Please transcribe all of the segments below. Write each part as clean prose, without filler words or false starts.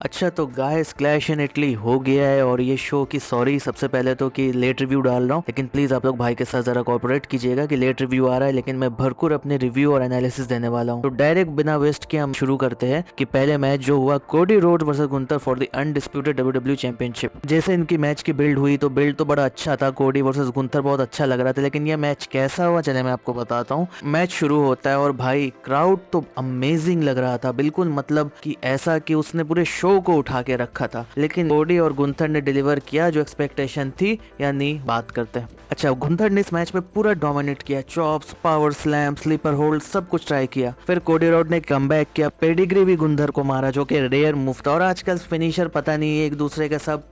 अच्छा तो guys clash in Italy हो गया है और ये शो की सॉरी सबसे पहले तो कि लेट रिव्यू डाल रहा हूँ, लेकिन प्लीज़ आप लोग भाई के साथ ज़रा कोऑपरेट कीजिएगा कि लेट रिव्यू आ रहा है, लेकिन मैं भरपूर अपने रिव्यू और एनालिसिस देने वाला हूँ। तो डायरेक्ट बिना वेस्ट के हम शुरू करते हैं कि पहले मैच जो हुआ Cody Rhodes versus Gunther for the undisputed WWE championship. जैसे इनकी मैच की बिल्ड हुई तो बिल्ड तो बड़ा अच्छा था, कोडी वर्सेस गुंतर बहुत अच्छा लग रहा था, लेकिन ये मैच कैसा हुआ चले मैं आपको बताता हूँ। मैच शुरू होता है और भाई क्राउड तो अमेजिंग लग रहा था, बिल्कुल मतलब कि ऐसा कि उसने पूरे शो को उठा के रखा था, लेकिन कोडी और गुंथर ने डिलीवर किया जो एक्सपेक्टेशन थी या नहीं, बात करते हैं। अच्छा, गुंथर ने इस मैच में पूरा डोमिनेट किया, chops, power slam, sleeper hold सब कुछ ट्राई किया। फिर कोडी रोड ने कमबैक किया, पेडिग्री भी गुंथर को मारा जो कि रेयर मूव था, और आजकल फिनिशर पता नहीं एक दूसरे के सब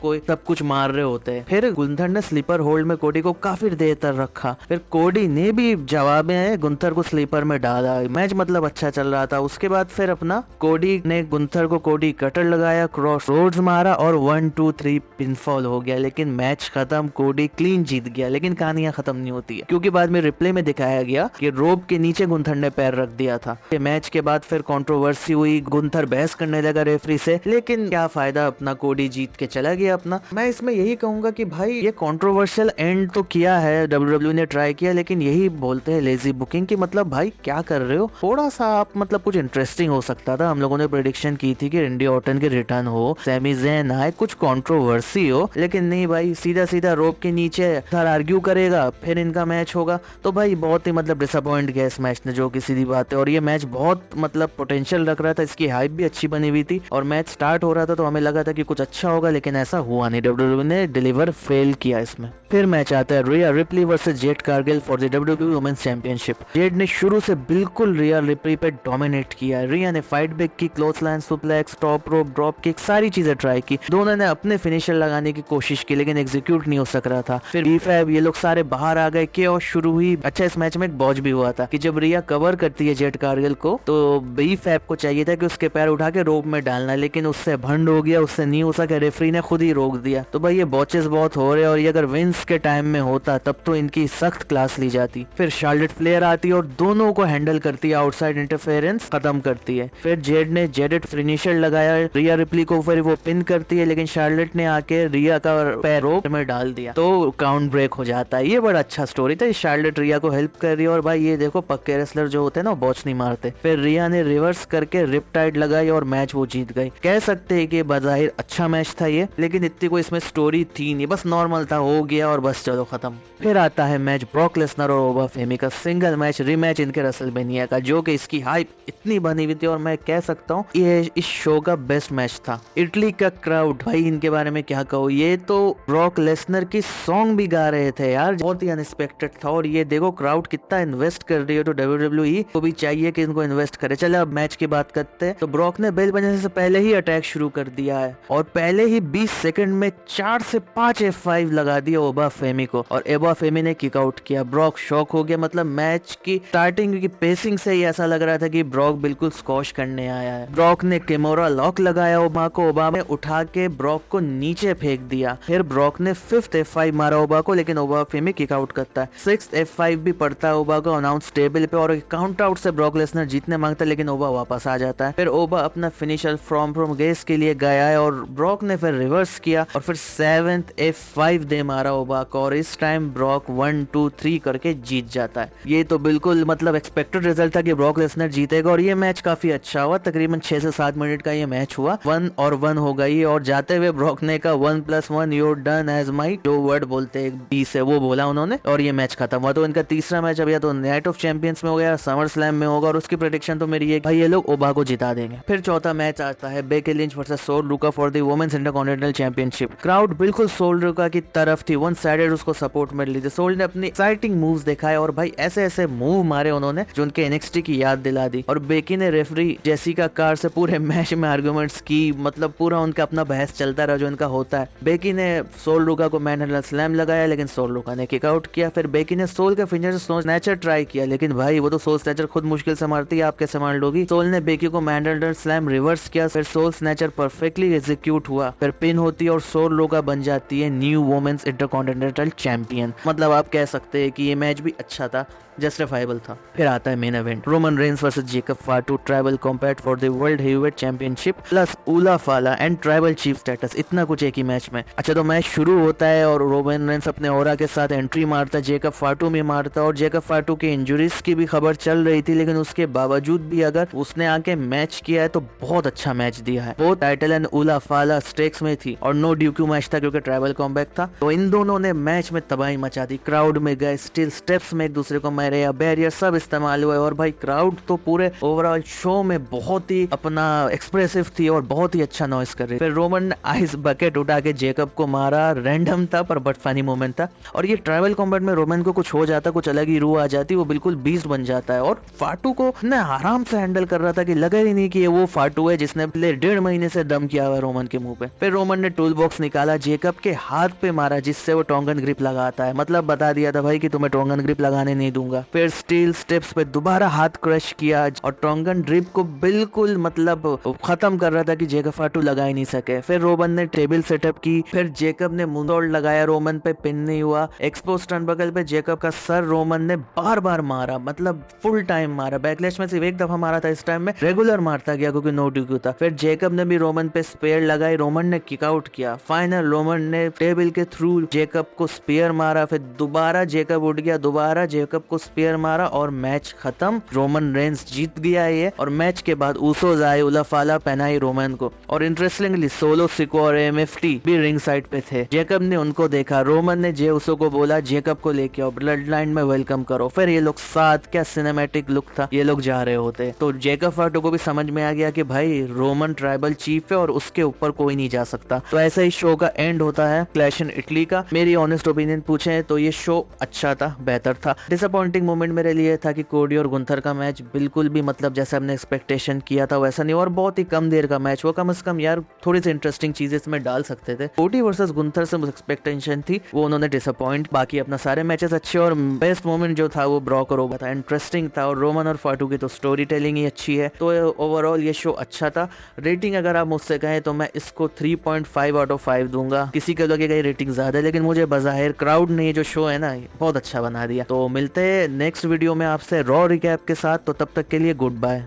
कुछ मार रहे होते हैं। फिर गुंथर ने स्लीपर होल्ड में कोडी को काफी देर तक रखा, फिर कोडी ने भी जवाब में गुंथर को स्लीपर में डाला। मैच मतलब अच्छा चल रहा था। उसके बाद फिर अपना कोडी ने गुंथर को कोडी कटर लगाया, क्रॉस रोड्स मारा और 1 2 3 पिनफॉल हो गया, लेकिन मैच खत्म, कोडी क्लीन जीत गया। लेकिन कहानियां खत्म नहीं होती है, क्योंकि बाद में रिप्ले में दिखाया गया कि रोप के नीचे गुंथर ने पैर रख दिया था। मैच के बाद फिर कंट्रोवर्सी हुई, गुंथर बहस करने लगा रेफरी से, लेकिन क्या फायदा, अपना कोडी जीत के चला गया अपना। मैं इसमें यही कहूंगा कि भाई ये कंट्रोवर्शियल एंड तो किया है, डब्ल्यूडब्ल्यू ने ट्राई किया, लेकिन यही बोलते हैं लेजी बुकिंग की, मतलब भाई क्या कर रहे हो, थोड़ा सा आप मतलब कुछ इंटरेस्टिंग हो सकता था। हम लोगों ने प्रेडिक्शन की थी कि रैंडी ऑर्टन के रिटर्न हो, सैमी ज़ैन आए, कुछ कंट्रोवर्सी हो, लेकिन नहीं भाई, सीधा सीधा रोप के नीचे हर आर्ग्यू करेगा, फिर इनका मैच होगा। तो भाई बहुत ही मतलब डिसअपॉइंट गया इस मैच ने, जो कि सीधी बात है। और ये मैच बहुत मतलब पोटेंशियल रख रहा था, इसकी हाइप भी अच्छी बनी हुई थी, और मैच स्टार्ट हो रहा था तो हमें लगा था कि कुछ अच्छा होगा, लेकिन ऐसा हुआ नहीं। डब्ल्यूडब्ल्यू ने डिलीवर फेल किया इसमें। फिर मैच आता है Rhea Ripley versus Jade Cargill for the WWE women's championship. Jade ने शुरू से बिल्कुल रिया रिप्ली पे डोमिनेट किया। रिया ने फाइट बैक की, cloth line suplex, top rope, drop kick, सारी चीजें ट्राई की। दोनों ने अपने फिनिशर लगाने की कोशिश की, लेकिन एग्जीक्यूट नहीं हो सक रहा था। फिर बीफैब ये लोग सारे बाहर आ गए, केओस शुरू हुई। अच्छा, इस मैच में एक बॉज भी हुआ था कि जब रिया कवर करती है जेड कारगिल को, तो बीफैब को चाहिए था कि उसके पैर उठा के रोप में डालना, लेकिन उससे भंड हो गया, उससे नहीं हो सका, रेफरी ने खुद ही रोक दिया। तो भाई ये बॉचेस बहुत हो रहे हैं, और ये अगर विंस के टाइम में होता तब तो इनकी सख्त क्लास ली जाती। फिर शार्लेट फ्लेयर आती है और दोनों को हैंडल करती है, आउटसाइड इंटरफेरेंस खत्म करती है। फिर जेड ने जेडेड फिनिशर लगाया रिया रिप्ली को, फिर वो पिन करती है, लेकिन शार्लेट ने आके रिया का पैर रोप में डाल दिया, तो काउंट ब्रेक हो जाता है। ये बड़ा अच्छा स्टोरी था, शार्लेट रिया को हेल्प कर रही है, और भाई ये देखो पक्के रेसलर जो होते हैं ना बॉच नहीं मारते। फिर रिया ने रिवर्स करके रिपटाइड लगाई और मैच वो जीत गई। कह सकते हैं कि बज़ाहिर अच्छा मैच था ये, लेकिन इतनी कोई इसमें स्टोरी थी नहीं, बस नॉर्मल था, हो गया और बस चलो खत्म। फिर आता है मैच ब्रॉक लेसनर और ओबा फेमी का, सिंगल मैच रीमैच इनके रेसलमेनिया का, जो कि इसकी हाइप इतनी बनी हुई थी, और मैं कह सकता हूँ ये इस शो का बेस्ट मैच था। इटली का क्राउड, भाई इनके बारे में क्या कहूँ, ये तो ब्रॉक लेसनर की सॉन्ग भी गा रहे थे यार, बहुत ही अनएक्सपेक्टेड था। और ये देखो क्राउड कितना इन्वेस्ट कर रही है, तो डब्ल्यूडब्ल्यूई को भी चाहिए कि इनको इन्वेस्ट करे। चलो अब मैच की बात करते हैं। तो ब्रॉक ने बेल बजने से पहले ही अटैक शुरू कर दिया है, और पहले ही 20 सेकंड में 4 से 5 F5 लगा दिया ओबा फेमी को, और ओबा फेमी ने किक आउट किया। ब्रॉक शॉक हो गया, मतलब मैच की स्टार्टिंग की पेसिंग से ही ऐसा लग रहा था कि ब्रॉक बिल्कुल स्कॉश करने आया है। ब्रॉक ने किमोरा लॉक लगाया ओबा को, ओबा में उठा के ब्रॉक को नीचे फेंक दिया। फिर ब्रॉक ने 5th F5 मारा ओबा को, लेकिन ओबा फेमी किक आउट करता है। 6th F5 भी पड़ता है ओबा को अनाउंस टेबल पे, और काउंट आउट से ब्रॉक लेसनर जीतने मांगता है, लेकिन ओबा वापस आ जाता है। फिर ओबा अपना फिनिशर फ्रॉम गेस के लिए गया है, और ब्रॉक ने फिर रिवर्स किया, और फिर 7th F5 दे मारा ओबा को, और इस टाइम ब्रॉक 1 2 3 करके जीत जाता है। ये तो बिल्कुल मतलब एक्सपेक्टेड रिजल्ट था कि ब्रॉक लेसनर जीतेगा, और ये मैच काफी अच्छा हुआ। तकरीबन 6 से 7 मिनट का ये मैच हुआ, 1 और 1 हो गई, और जाते हुए ब्रॉक ने का 1+1 यूर डन एज माई, जो वर्ड बोलते हैं 20 है वो बोला उन्होंने, और ये मैच खत्म हुआ। तो इनका तीसरा मैच अब या तो नाइट ऑफ चैंपियंस में हो गया, समर स्लैम में होगा, और उसकी प्रेडिक्शन तो मेरी है भाई ये लोग ओबा को जिता देंगे। फिर चौथा मैच आता है Becky Lynch versus Sol Ruca for the women's intercontinental championship. Crowd बिल्कुल सोल रुका की तरफ थी, वन साइडेड उसको सपोर्ट मिल रही थी। सोल ने अपनी एक्साइटिंग मूव्स दिखाए, और भाई ऐसे ऐसे मूव मारे उन्होंने जो उनके एनएक्सटी की याद दिला दी। और बेकी ने रेफरी जेसिका कार से पूरे मैच में आर्गुमेंट्स की, मतलब पूरा उनका अपना बहस चलता रहा जो इनका होता है। बेकी ने सोल रुका को मैनहैंडल स्लैम लगाया, लेकिन सोल रुका ने किक आउट किया। फिर बेकी ने सोल के फिनिशर से सोल स्नैचर ट्राई किया, लेकिन भाई वो तो सोल स्नैचर खुद मुश्किल से मारती है, आप कैसे मार लोगी। सोल ने बेकी को मैनहैंडल स्लैम रिवर्स किया, फिर सोल स्नैचर परफेक्टली एग्जीक्यूट हुआ, फिर पिन होती है, और सोल रुका बन जाती है न्यू वुमेन्स इंटरकॉन्टिनेंटल चैंपियन। मतलब आप कह सकते हैं कि ये मैच भी अच्छा था। जस्टिफाइबल था। फिर आता है main event, Roman Reigns versus Jacob फाटू, tribal combat for the world heavyweight championship plus उला फाला एंड ट्राइबल चीफ स्टेटस, इतना कुछ एक ही मैच में। अच्छा, तो मैच शुरू होता है और रोमन रेंस अपने ऑरा के साथ एंट्री मारता है, जेकब फाटू में मारता है और जेकब फाटू के इंजरीज की भी खबर चल रही थी, लेकिन उसके बावजूद भी अगर उसने आके मैच किया है तो बहुत अच्छा मैच दिया है। वो टाइटल एंड उला फाला स्टेक्स में थी और नो ड्यूक्यू मैच था क्योंकि ट्राइबल कॉम्बैट था। तो इन दोनों ने मैच में तबाही मचा दी, क्राउड में गए, स्टील स्टेप्स में एक दूसरे को मारे या बैरियर सब इस्तेमाल हुए और भाई क्राउड तो पूरे ओवरऑल शो में बहुत ही अपना एक्सप्रेसिव थी और बहुत ही अच्छा नॉइस कर रही। फिर रोमन ने आइस बकेट उठा के जेकब को मारा, रैंडम था पर बट फनी मोमेंट था। और ये ट्राइबल कॉम्बैट में रोमन को कुछ हो जाता, कुछ अलग ही रूह आ जाती, वो बिल्कुल बीस्ट बन जाता है और फाटू को इतने आराम से हैंडल कर रहा था कि लगा ही नहीं कि ये वो फाटू है जिसने पिछले 1.5 महीने से दम किया हुआ रोमन के मुंह पे। फिर रोमन ने टूल बॉक्स निकाला, जेकब के हाथ पे मारा जिससे वो टोंगन ग्रिप लगाता है, मतलब बता दिया था भाई कि तुम्हें टोंगन ग्रिप लगाने नहीं दूंगा। फिर स्टील स्टेप्स पे दोबारा हाथ क्रश किया और टोंगन ग्रिप को बिल्कुल मतलब खत्म कर रहा था कि जेकब फाटू लगा ही नहीं सके। फिर रोमन ने टेबल सेटअप की, फिर जेकब ने मुंडोल्ड लगाया, रोमन पे पिन नहीं हुआ। एक्सपोज टर्नबकल पे जेकब का सर रोमन ने बार बार मारा, मतलब फुल टाइम मारा। बैकलैश में सिर्फ एक दफा मारा था, इस टाइम में रेगुलर मारता गया क्योंकि नो ड्यूक्यू था। फिर जेकब ने भी रोमन पे स्पेयर लगाई, रोमन ने किक आउट किया। फाइनल रोमन ने टेबल के थ्रू जेकब को स्पेयर मारा, फिर दोबारा जेकब उठ गया, दोबारा जेकब को स्पेयर मारा और मैच खत्म। रोमन रेंस जीत गया ये। और मैच के बाद ऊसोज आए, उलाफाला पहनाई रोमन को और इंटरेस्टिंगली सोलो सिको और एमएफटी भी रिंग साइड पे थे। जेकब ने उनको देखा, रोमन ने जे उसो को बोला जेकब को लेके आओ, ब्लड लाइन में वेलकम करो। फिर ये लोग साथ, क्या सिनेमैटिक लुक था, ये लोग जा रहे होते। तो जेकब फाटू को भी समझ में आ गया कि भाई रोमन ट्राइबल चीफ है और उसके ऊपर कोई नहीं जा सकता। तो ऐसा ही शो का एंड होता है क्लैश इन इटली का। मेरी ऑनेस्ट ओपिनियन पूछे तो ये शो अच्छा था, बेहतर था। डिसअपॉइंटिंग मोमेंट मेरे लिए था कि कोडी और गुंथर का मैच बिल्कुल भी मतलब जैसे हमने एक्सपेक्टेशन किया था वैसा नहीं, और बहुत ही कम देर का मैच हुआ। कम से कम यार थोड़ी सी इंटरेस्टिंग चीजें इसमें डाल सकते थे। कोडी वर्सेस गुंथर से एक्सपेक्टेशन थी, वो उन्होंने डिसअपॉइंट। बाकी अपना सारे मैचेस अच्छे और बेस्ट मोमेंट जो था वो ब्रॉक और ओगा था, इंटरेस्टिंग था। और रोमन और फाटू की तो स्टोरी टेलिंग ही अच्छी है। तो ओवरऑल ये शो अच्छा था। रेटिंग अगर आप मुझसे कहें तो मैं इसको 3.5 आउट ऑफ 5 दूंगा। किसी के लगेगा ये रेटिंग ज्यादा है, लेकिन मुझे बज़ाहिर क्राउड ने ये जो शो है ना बहुत अच्छा बना दिया। तो मिलते हैं नेक्स्ट वीडियो में आपसे रॉ रिकैप के साथ, तो तब तक के लिए गुड बाय।